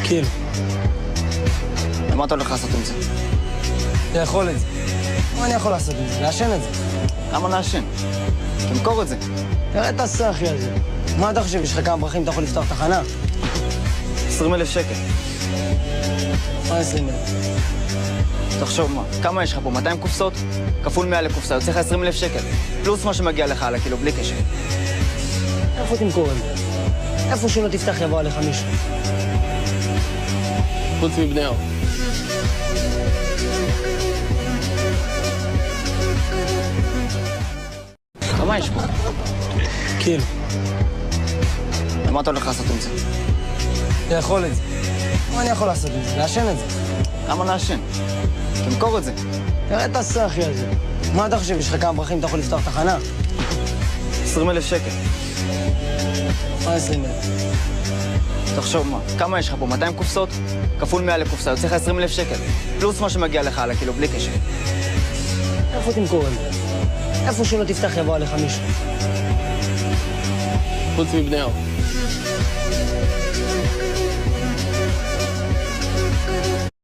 כאילו. ומה אתה הולך לעשות עם זה? לאכול את זה. מה אני יכול לעשות עם זה? לעשן את זה. למה לעשן? תמכור את זה. תראה את הסחי הזה. מה אתה חושב? יש לך כמה ברכים, אתה יכול לפתוח תחנה? 20,000 שקל. מה 20,000? תחשוב מה, כמה יש לך פה? 200 קופסאות? כפול 100 לקופסה, יוצא לך 20,000 שקל. פלוס מה שמגיע לך על הקילו, בלי קשר. איפה תמכור את זה? איפה שלא תפתח יבוא עליך מישהו. חוץ מבני אור. כמה יש פה? כאילו. ומה אתה הולך לעשות עם זה? לאכול את זה. מה אני יכול לעשות עם זה? לעשן את זה. למה לעשן? תמכור את זה. תראה את הסחי הזה. מה אתה חושב? יש לך כמה ברכים, אתה יכול לפתוח תחנה? 20,000 שקל. מה 20,000? תחשוב מה, כמה יש לך פה? 200 קופסאות? כפול 100 לקופסה, יוצא לך 20,000 שקל. פלוס מה שמגיע לך על הקילו, בלי קשר. איפה תמכור את זה? איפה שלא תפתח יבוא עליך מישהו. חוץ מבני אור.